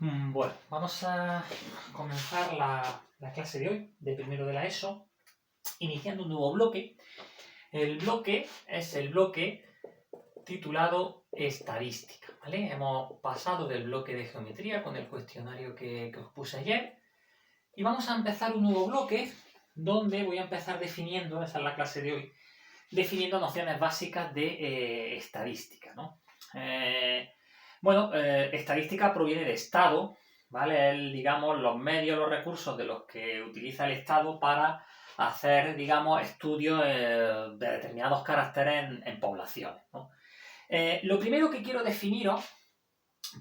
Bueno, vamos a comenzar la clase de hoy, de primero de la ESO, iniciando un nuevo bloque. El bloque es el bloque titulado Estadística, ¿vale? Hemos pasado del bloque de Geometría con el cuestionario que os puse ayer y vamos a empezar un nuevo bloque donde voy a empezar definiendo, esa es la clase de hoy, definiendo nociones básicas de estadística, ¿no? Estadística proviene de Estado, ¿vale? Es, digamos, los medios, los recursos de los que utiliza el Estado para hacer, digamos, estudios de determinados caracteres en poblaciones, ¿no? Lo primero que quiero definiros,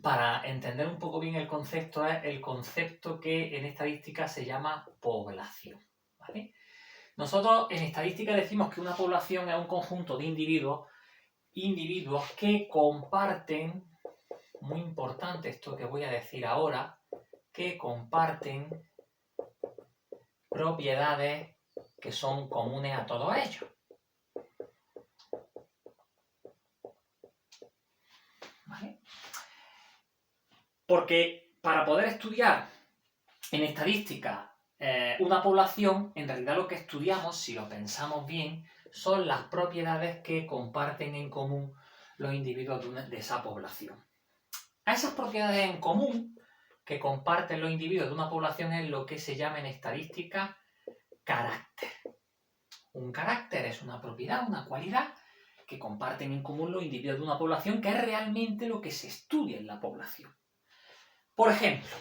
para entender un poco bien el concepto, es el concepto que en estadística se llama población, ¿vale? Nosotros en estadística decimos que una población es un conjunto de individuos que comparten, muy importante esto que voy a decir ahora, que comparten propiedades que son comunes a todos ellos. ¿Vale? Porque para poder estudiar en estadística una población, en realidad lo que estudiamos, si lo pensamos bien, son las propiedades que comparten en común los individuos de esa población. A esas propiedades en común que comparten los individuos de una población es lo que se llama en estadística carácter. Un carácter es una propiedad, una cualidad que comparten en común los individuos de una población, que es realmente lo que se estudia en la población. Por ejemplo,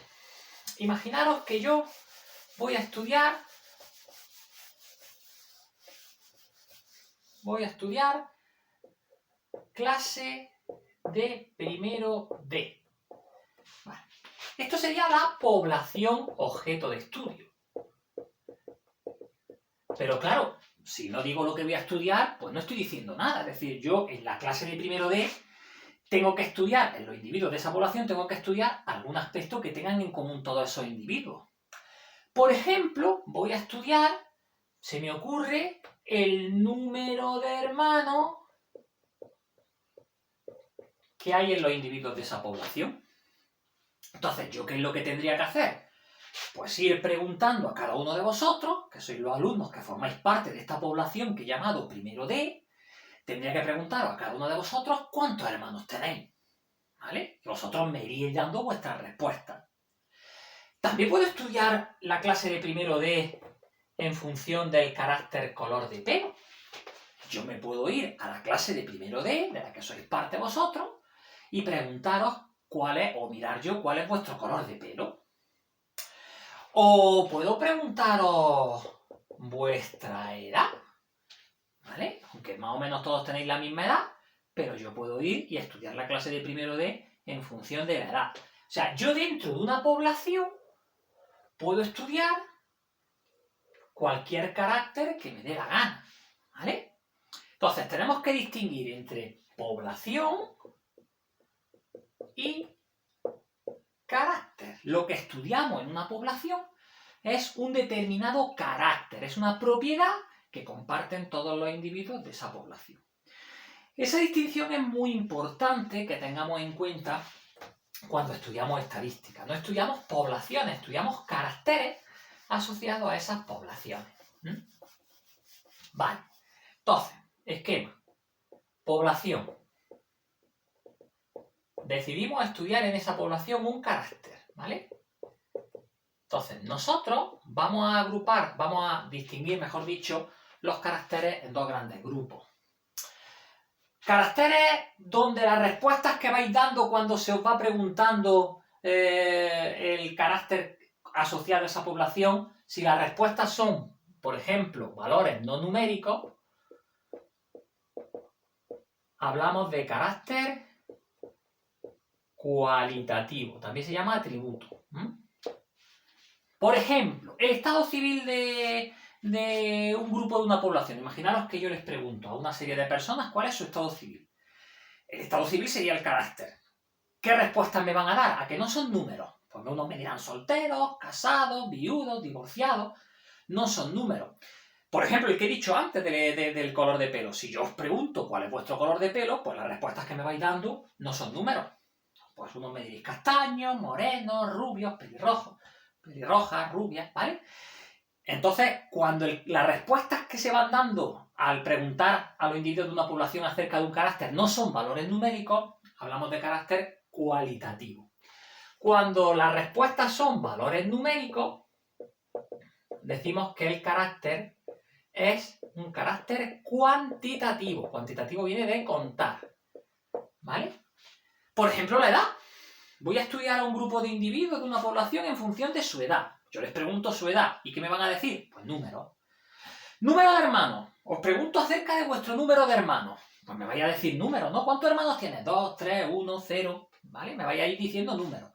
imaginaros que yo voy a estudiar clase de primero D. Vale. Esto sería la población objeto de estudio. Pero claro, si no digo lo que voy a estudiar, pues no estoy diciendo nada. Es decir, yo en la clase de primero D tengo que estudiar, en los individuos de esa población, tengo que estudiar algún aspecto que tengan en común todos esos individuos. Por ejemplo, voy a estudiar, se me ocurre, el número de hermanos que hay en los individuos de esa población. Entonces, ¿yo qué es lo que tendría que hacer? Pues ir preguntando a cada uno de vosotros, que sois los alumnos que formáis parte de esta población que he llamado primero D, tendría que preguntaros a cada uno de vosotros cuántos hermanos tenéis, ¿vale? Y vosotros me iríais dando vuestras respuestas. También puedo estudiar la clase de primero D en función del carácter color de pelo. Yo me puedo ir a la clase de primero D, de la que sois parte vosotros, y preguntaros cuál es, o mirar yo cuál es vuestro color de pelo. O puedo preguntaros vuestra edad, ¿vale? Aunque más o menos todos tenéis la misma edad, pero yo puedo ir y estudiar la clase de primero D en función de la edad. O sea, yo dentro de una población puedo estudiar cualquier carácter que me dé la gana, ¿vale? Entonces, tenemos que distinguir entre población y carácter. Lo que estudiamos en una población es un determinado carácter, es una propiedad que comparten todos los individuos de esa población. Esa distinción es muy importante que tengamos en cuenta cuando estudiamos estadística. No estudiamos poblaciones, estudiamos caracteres asociados a esas poblaciones. Vale, entonces, esquema. Población. Decidimos estudiar en esa población un carácter, ¿vale? Entonces, nosotros vamos a agrupar, vamos a distinguir, mejor dicho, los caracteres en dos grandes grupos. Caracteres donde las respuestas que vais dando cuando se os va preguntando el carácter asociado a esa población, si las respuestas son, por ejemplo, valores no numéricos, hablamos de carácter cualitativo, también se llama atributo. Por ejemplo, el estado civil de un grupo de una población. Imaginaros que yo les pregunto a una serie de personas cuál es su estado civil. El estado civil sería el carácter. ¿Qué respuestas me van a dar? ¿A que no son números? Pues unos me dirán solteros, casados, viudos, divorciados. No son números. Por ejemplo, el que he dicho antes del color de pelo. Si yo os pregunto cuál es vuestro color de pelo, pues las respuestas que me vais dando no son números. Pues unos me diréis castaños, morenos, rubios, pelirrojos, pelirrojas, rubias, ¿vale? Entonces, cuando las respuestas que se van dando al preguntar a los individuos de una población acerca de un carácter no son valores numéricos, hablamos de carácter cualitativo. Cuando las respuestas son valores numéricos, decimos que el carácter es un carácter cuantitativo. Cuantitativo viene de contar, ¿vale? Por ejemplo, la edad. Voy a estudiar a un grupo de individuos de una población en función de su edad. Yo les pregunto su edad. ¿Y qué me van a decir? Pues números. Número de hermanos. Os pregunto acerca de vuestro número de hermanos. Pues me vais a decir números, ¿no? ¿Cuántos hermanos tienes? 2, 3, 1, 0. ¿Vale? Me vais a ir diciendo números.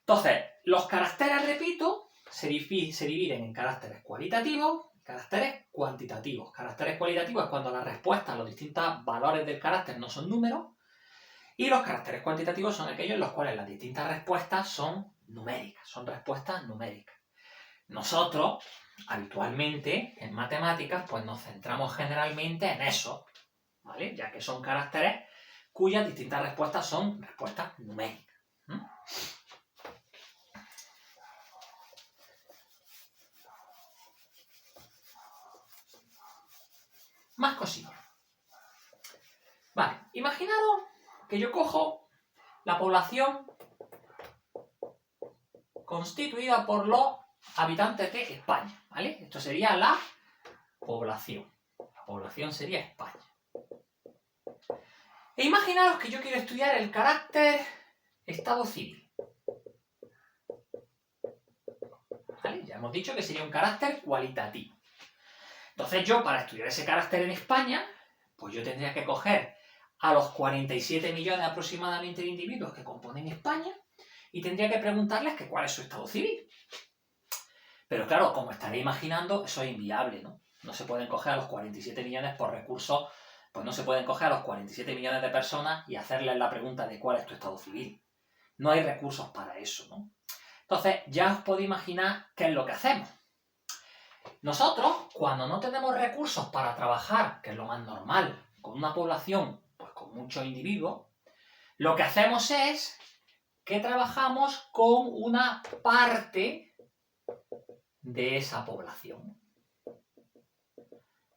Entonces, los caracteres, repito, se dividen en caracteres cualitativos y caracteres cuantitativos. Caracteres cualitativos es cuando las respuestas, los distintos valores del carácter no son números. Y los caracteres cuantitativos son aquellos en los cuales las distintas respuestas son numéricas, son respuestas numéricas. Nosotros, habitualmente, en matemáticas, pues nos centramos generalmente en eso, ¿vale? Ya que son caracteres cuyas distintas respuestas son respuestas numéricas. Más cosillas. Vale, imaginaros que yo cojo la población constituida por los habitantes de España, ¿vale? Esto sería la población. La población sería España. E imaginaros que yo quiero estudiar el carácter estado civil. ¿Vale? Ya hemos dicho que sería un carácter cualitativo. Entonces yo, para estudiar ese carácter en España, pues yo tendría que coger a los 47 millones aproximadamente de individuos que componen España y tendría que preguntarles que cuál es su estado civil. Pero claro, como estaréis imaginando, eso es inviable, ¿no? No se pueden coger a los 47 millones por recursos, pues no se pueden coger a los 47 millones de personas y hacerles la pregunta de cuál es tu estado civil. No hay recursos para eso, ¿no? Entonces, ya os podéis imaginar qué es lo que hacemos. Nosotros, cuando no tenemos recursos para trabajar, que es lo más normal, con una población, pues con muchos individuos, lo que hacemos es que trabajamos con una parte de esa población.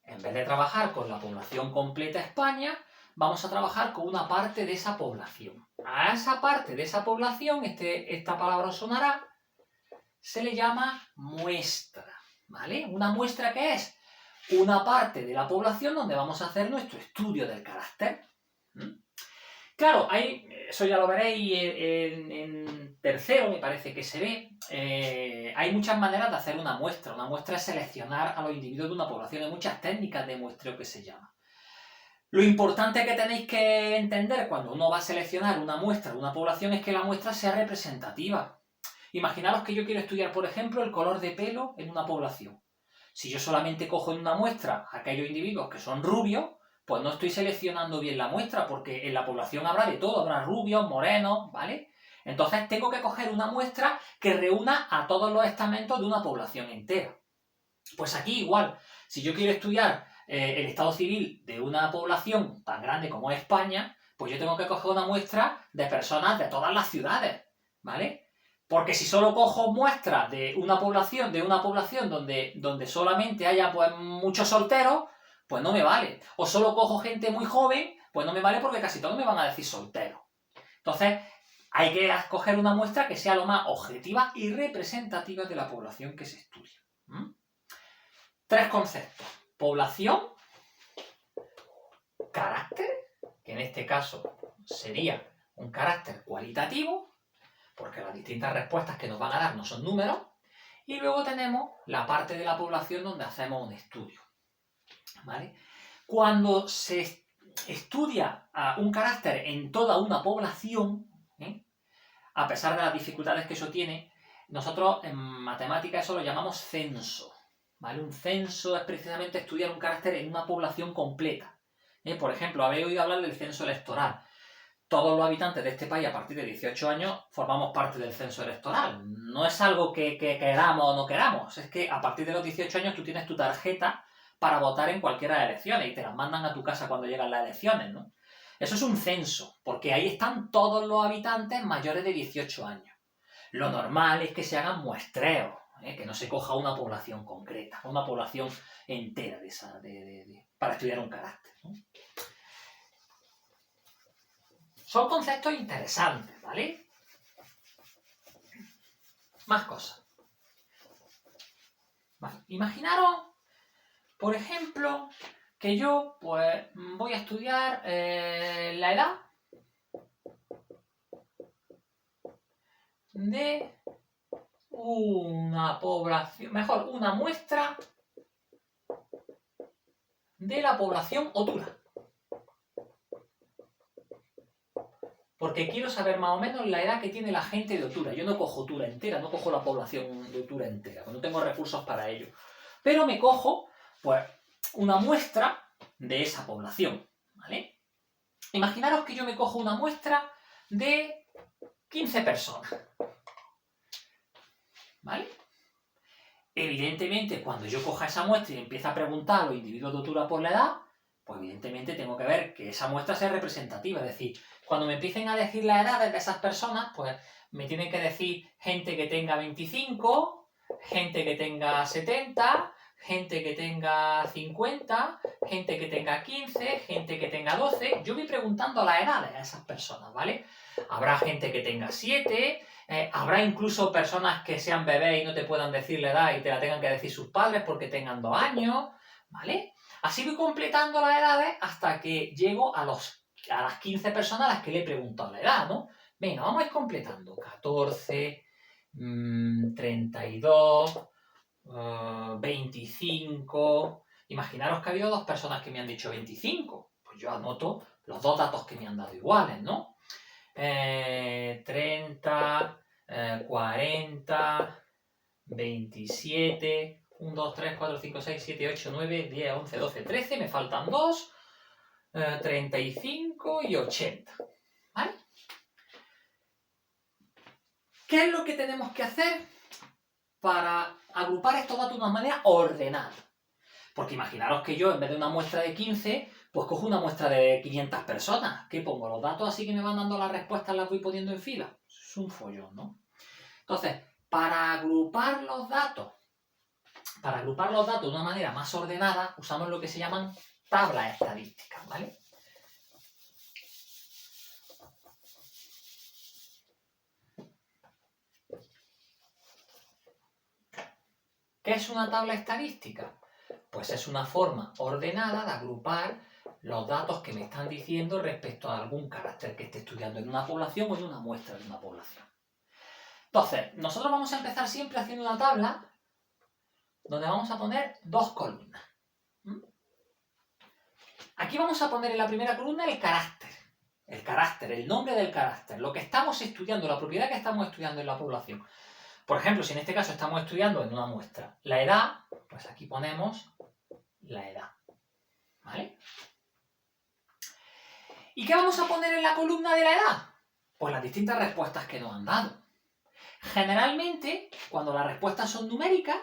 En vez de trabajar con la población completa de España, vamos a trabajar con una parte de esa población. A esa parte de esa población, esta palabra os sonará, se le llama muestra, ¿vale? ¿Una muestra qué es? Una parte de la población donde vamos a hacer nuestro estudio del carácter. Claro, eso ya lo veréis en tercero, me parece que se ve. Hay muchas maneras de hacer una muestra. Una muestra es seleccionar a los individuos de una población. Hay muchas técnicas de muestreo que se llama. Lo importante que tenéis que entender cuando uno va a seleccionar una muestra de una población es que la muestra sea representativa. Imaginaros que yo quiero estudiar, por ejemplo, el color de pelo en una población. Si yo solamente cojo en una muestra a aquellos individuos que son rubios, pues no estoy seleccionando bien la muestra, porque en la población habrá de todo, habrá rubios, morenos, ¿vale? Entonces tengo que coger una muestra que reúna a todos los estamentos de una población entera. Pues aquí igual, si yo quiero estudiar el estado civil de una población tan grande como es España, pues yo tengo que coger una muestra de personas de todas las ciudades, ¿vale? Porque si solo cojo muestras de una población donde solamente haya pues muchos solteros, pues no me vale. O solo cojo gente muy joven, pues no me vale porque casi todos me van a decir solteros. Entonces, hay que escoger una muestra que sea lo más objetiva y representativa de la población que se estudia. Tres conceptos. Población, carácter, que en este caso sería un carácter cualitativo, porque las distintas respuestas que nos van a dar no son números, y luego tenemos la parte de la población donde hacemos un estudio, ¿vale? Cuando se estudia un carácter en toda una población, a pesar de las dificultades que eso tiene, nosotros en matemáticas eso lo llamamos censo, ¿vale? Un censo es precisamente estudiar un carácter en una población completa. Por ejemplo, habéis oído hablar del censo electoral. Todos los habitantes de este país a partir de 18 años formamos parte del censo electoral. No es algo que queramos o no queramos, es que a partir de los 18 años tú tienes tu tarjeta para votar en cualquiera de las elecciones y te las mandan a tu casa cuando llegan las elecciones, ¿no? Eso es un censo, porque ahí están todos los habitantes mayores de 18 años. Lo normal es que se hagan muestreos, que no se coja una población concreta, una población entera para estudiar un carácter, ¿no? Son conceptos interesantes, ¿vale? Más cosas. Vale. Imaginaros, por ejemplo, que yo pues voy a estudiar la edad de una población, mejor, una muestra de la población Otura. Porque quiero saber más o menos la edad que tiene la gente de Otura. Yo no cojo Otura entera, no cojo la población de Otura entera, no tengo recursos para ello. Pero me cojo, pues, una muestra de esa población, ¿vale? Imaginaros que yo me cojo una muestra de 15 personas, ¿vale? Evidentemente, cuando yo coja esa muestra y empiece a preguntar a los individuos de Otura por la edad, pues evidentemente tengo que ver que esa muestra sea representativa. Es decir, cuando me empiecen a decir las edades de esas personas, pues me tienen que decir gente que tenga 25, gente que tenga 70, gente que tenga 50, gente que tenga 15, gente que tenga 12. Yo voy preguntando las edades a esas personas, ¿vale? Habrá gente que tenga 7, habrá incluso personas que sean bebés y no te puedan decir la edad y te la tengan que decir sus padres porque tengan 2 años, ¿vale? Así voy completando las edades hasta que llego a las 15 personas a las que le he preguntado la edad, ¿no? Venga, vamos a ir completando. 14, 32, 25... Imaginaros que ha habido 2 personas que me han dicho 25. Pues yo anoto los 2 datos que me han dado iguales, ¿no? 30, 40, 27... 1, 2, 3, 4, 5, 6, 7, 8, 9, 10, 11, 12, 13, me faltan 2, 35 y 80, ¿vale? ¿Qué es lo que tenemos que hacer para agrupar estos datos de una manera ordenada? Porque imaginaros que yo, en vez de una muestra de 15, pues cojo una muestra de 500 personas. ¿Qué pongo? Los datos así que me van dando las respuestas, las voy poniendo en fila. Es un follón, ¿no? Entonces, para agrupar los datos de una manera más ordenada, usamos lo que se llaman tablas estadísticas, ¿vale? ¿Qué es una tabla estadística? Pues es una forma ordenada de agrupar los datos que me están diciendo respecto a algún carácter que esté estudiando en una población o en una muestra de una población. Entonces, nosotros vamos a empezar siempre haciendo una tabla donde vamos a poner 2 columnas. Aquí vamos a poner en la primera columna el carácter, el nombre del carácter, lo que estamos estudiando, la propiedad que estamos estudiando en la población. Por ejemplo, si en este caso estamos estudiando en una muestra la edad, pues aquí ponemos la edad, ¿vale? ¿Y qué vamos a poner en la columna de la edad? Pues las distintas respuestas que nos han dado. Generalmente, cuando las respuestas son numéricas,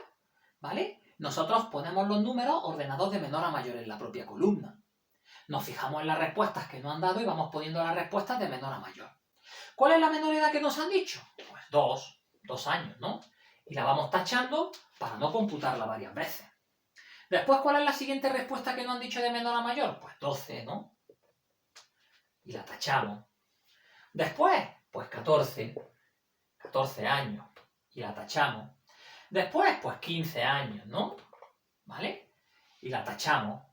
¿vale? Nosotros ponemos los números ordenados de menor a mayor en la propia columna. Nos fijamos en las respuestas que nos han dado y vamos poniendo las respuestas de menor a mayor. ¿Cuál es la menor edad que nos han dicho? Pues 2 años, ¿no? Y la vamos tachando para no computarla varias veces. Después, ¿cuál es la siguiente respuesta que nos han dicho de menor a mayor? Pues 12, ¿no? Y la tachamos. Después, pues 14 años, y la tachamos. Después, pues 15 años, ¿no? ¿Vale? Y la tachamos.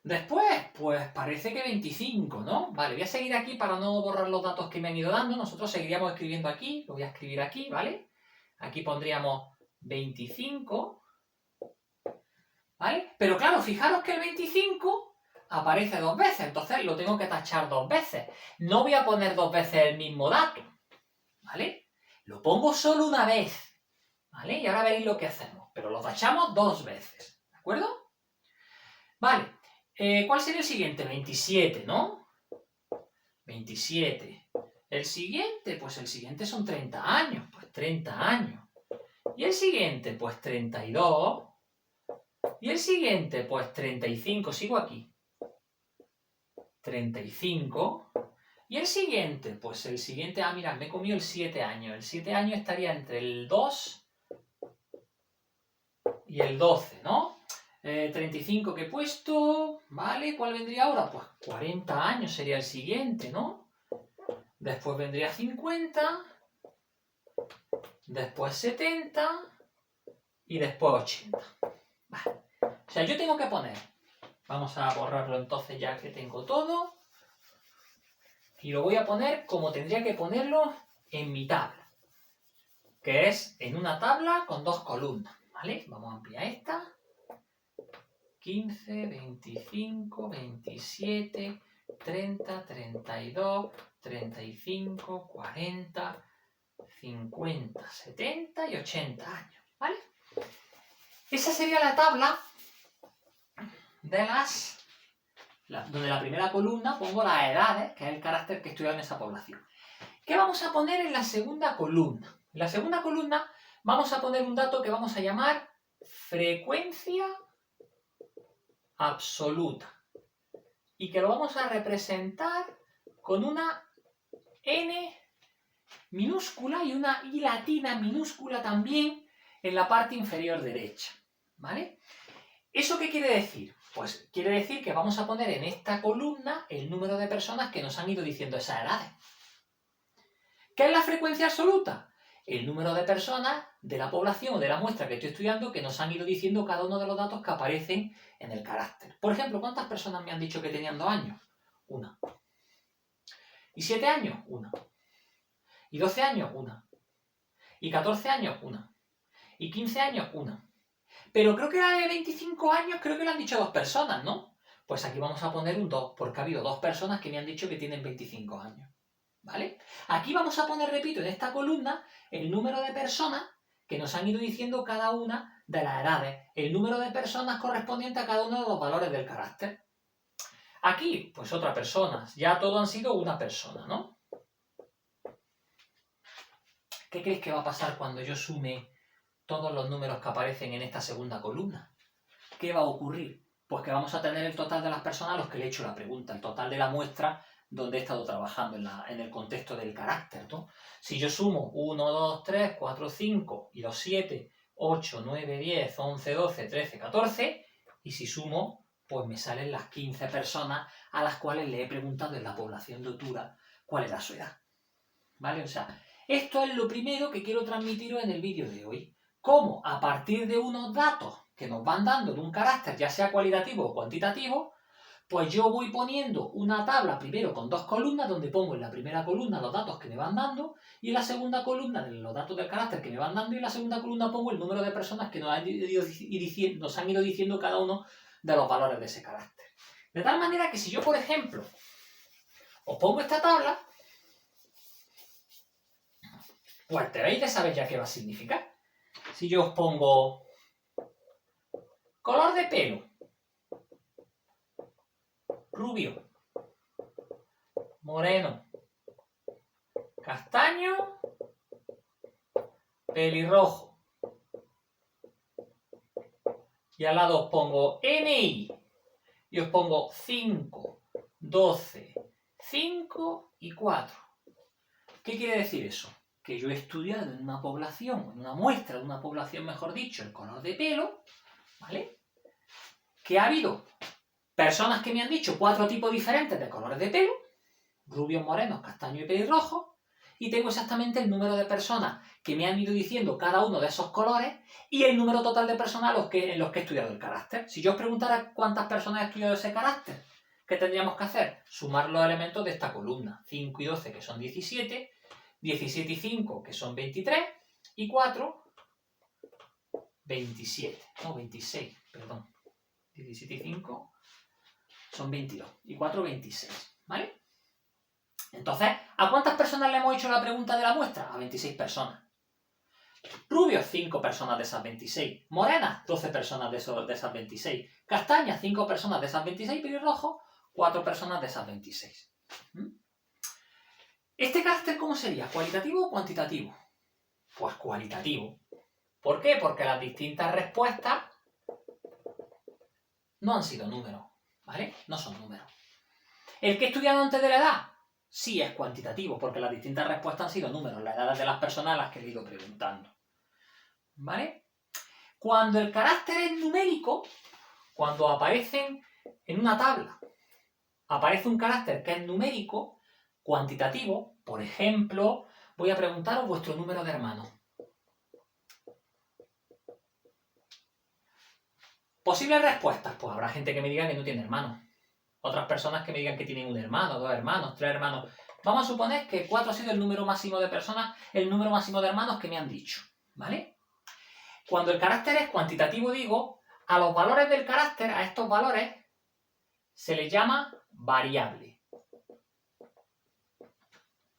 Después, pues parece que 25, ¿no? Vale, voy a seguir aquí para no borrar los datos que me han ido dando. Nosotros seguiríamos escribiendo aquí, lo voy a escribir aquí, ¿vale? Aquí pondríamos 25, ¿vale? Pero claro, fijaros que el 25 aparece 2 veces, entonces lo tengo que tachar 2 veces. No voy a poner 2 veces el mismo dato, ¿vale? Lo pongo solo una vez, ¿vale? Y ahora veréis lo que hacemos, pero lo tachamos 2 veces, ¿de acuerdo? Vale. ¿Cuál sería el siguiente? 27, ¿no? 27. El siguiente, pues el siguiente son 30 años. Pues 30 años. Y el siguiente, pues 32. Y el siguiente, pues 35. Sigo aquí. 35. Y el siguiente, pues el siguiente, mira, me he comido el 7 años. El 7 años estaría entre el 2 y el 12, ¿no? 35 que he puesto, ¿vale? ¿Cuál vendría ahora? Pues 40 años sería el siguiente, ¿no? Después vendría 50, después 70 y después 80. Vale. O sea, yo tengo que poner, vamos a borrarlo entonces ya que tengo todo, y lo voy a poner como tendría que ponerlo en mi tabla, que es en una tabla con dos columnas, ¿vale? Vamos a ampliar esta. 15, 25, 27, 30, 32, 35, 40, 50, 70 y 80 años, ¿vale? Esa sería la tabla de donde la primera columna pongo las edades, que es el carácter que he estudiado en esa población. ¿Qué vamos a poner en la segunda columna? En la segunda columna vamos a poner un dato que vamos a llamar frecuencia absoluta, y que lo vamos a representar con una N minúscula y una I latina minúscula también en la parte inferior derecha, ¿vale? ¿Eso qué quiere decir? Pues quiere decir que vamos a poner en esta columna el número de personas que nos han ido diciendo esas edades. ¿Qué es la frecuencia absoluta? El número de personas de la población o de la muestra que estoy estudiando que nos han ido diciendo cada uno de los datos que aparecen en el carácter. Por ejemplo, ¿cuántas personas me han dicho que tenían 2 años? Una. ¿Y 7 años? Una. ¿Y 12 años? Una. ¿Y 14 años? Una. ¿Y 15 años? Una. Pero creo que la de 25 años, creo que le han dicho 2 personas, ¿no? Pues aquí vamos a poner un 2, porque ha habido 2 personas que me han dicho que tienen 25 años. ¿Vale? Aquí vamos a poner, repito, en esta columna, el número de personas que nos han ido diciendo cada una de las edades, el número de personas correspondiente a cada uno de los valores del carácter. Aquí, pues otra persona, ya todo han sido una persona, ¿no? ¿Qué creéis que va a pasar cuando yo sume todos los números que aparecen en esta segunda columna? ¿Qué va a ocurrir? Pues que vamos a tener el total de las personas a los que le he hecho la pregunta, el total de la muestra donde he estado trabajando en el contexto del carácter, ¿no? Si yo sumo 1, 2, 3, 4, 5 y los 7, 8, 9, 10, 11, 12, 13, 14, y si sumo, pues me salen las 15 personas a las cuales le he preguntado en la población de Otura cuál era su edad. ¿Vale? O sea, esto es lo primero que quiero transmitiros en el vídeo de hoy. Cómo a partir de unos datos que nos van dando de un carácter, ya sea cualitativo o cuantitativo, pues yo voy poniendo una tabla primero con 2 columnas, donde pongo en la primera columna los datos que me van dando, y en la segunda columna los datos del carácter que me van dando, y en la segunda columna pongo el número de personas que nos han ido diciendo cada uno de los valores de ese carácter. De tal manera que si yo, por ejemplo, os pongo esta tabla, pues debéis de saber ya qué va a significar. Si yo os pongo color de pelo, rubio, moreno, castaño, pelirrojo, y al lado os pongo NI, y os pongo 5, 12, 5 y 4. ¿Qué quiere decir eso? Que yo he estudiado en una población, en una muestra de una población, mejor dicho, el color de pelo, ¿vale? Que ha habido personas que me han dicho 4 tipos diferentes de colores de pelo, rubios, morenos, castaños y pelirrojos, y tengo exactamente el número de personas que me han ido diciendo cada uno de esos colores y el número total de personas en los que he estudiado el carácter. Si yo os preguntara cuántas personas he estudiado ese carácter, ¿qué tendríamos que hacer? Sumar los elementos de esta columna. 5 y 12, que son 17, 17 y 5, que son 23, y 4, 27. No, 26, perdón. 17 y 5 son 22. Y 4, 26. ¿Vale? Entonces, ¿a cuántas personas le hemos hecho la pregunta de la muestra? A 26 personas. Rubios, 5 personas de esas 26. Morenas, 12 personas de esas 26. Castañas, 5 personas de esas 26. Pelirrojos, 4 personas de esas 26. ¿Este carácter cómo sería? ¿Cualitativo o cuantitativo? Pues cualitativo. ¿Por qué? Porque las distintas respuestas no han sido números, ¿vale? No son números. ¿El que he estudiado antes de la edad? Sí, es cuantitativo, porque las distintas respuestas han sido números, las edades de las personas a las que he ido preguntando. ¿Vale? Cuando el carácter es numérico, cuando aparecen en una tabla, aparece un carácter que es numérico, cuantitativo, por ejemplo, voy a preguntaros vuestro número de hermanos. Posibles respuestas, pues habrá gente que me diga que no tiene hermanos. Otras personas que me digan que tienen un hermano, 2 hermanos, 3 hermanos. Vamos a suponer que 4 ha sido el número máximo de personas, el número máximo de hermanos que me han dicho, ¿vale? Cuando el carácter es cuantitativo, digo, a los valores del carácter, a estos valores, se les llama variable.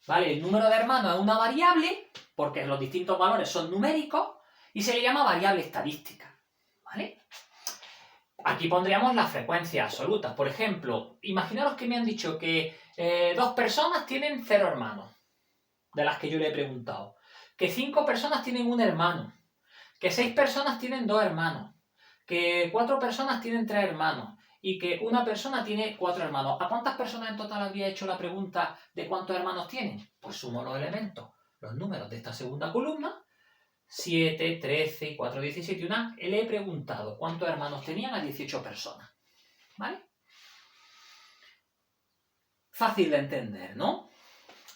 ¿Vale? El número de hermanos es una variable, porque los distintos valores son numéricos, y se le llama variable estadística, ¿vale? Aquí pondríamos las frecuencias absolutas. Por ejemplo, imaginaros que me han dicho que 2 personas tienen 0 hermanos, de las que yo le he preguntado. Que 5 personas tienen un hermano. Que 6 personas tienen 2 hermanos. Que 4 personas tienen 3 hermanos. Y que una persona tiene 4 hermanos. ¿A cuántas personas en total había hecho la pregunta de cuántos hermanos tienen? Pues sumo los elementos, los números de esta segunda columna. 7, 13 y 4, 17 y una. Le he preguntado cuántos hermanos tenían a 18 personas. ¿Vale? Fácil de entender, ¿no?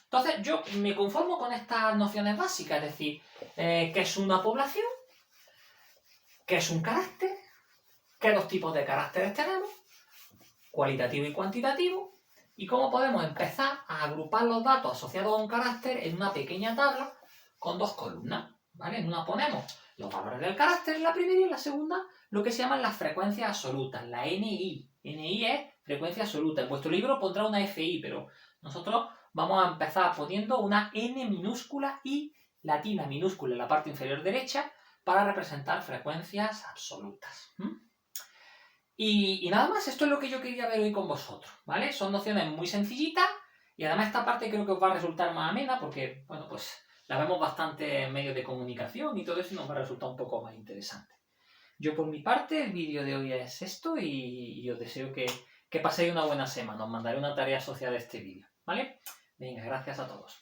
Entonces yo me conformo con estas nociones básicas, es decir, qué es una población, qué es un carácter, qué dos tipos de caracteres tenemos, cualitativo y cuantitativo, y cómo podemos empezar a agrupar los datos asociados a un carácter en una pequeña tabla con 2 columnas. ¿Vale? En una ponemos los valores del carácter en la primera y en la segunda lo que se llaman las frecuencias absolutas, la NI. NI es frecuencia absoluta. En vuestro libro pondrá una FI, pero nosotros vamos a empezar poniendo una N minúscula y latina minúscula en la parte inferior derecha para representar frecuencias absolutas. Y nada más, esto es lo que yo quería ver hoy con vosotros, ¿vale? Son nociones muy sencillitas y además esta parte creo que os va a resultar más amena porque, bueno, pues la vemos bastante en medios de comunicación y todo eso y nos va a resultar un poco más interesante. Yo por mi parte, el vídeo de hoy es esto y os deseo que paséis una buena semana. Os mandaré una tarea asociada a este vídeo, ¿vale? Venga, gracias a todos.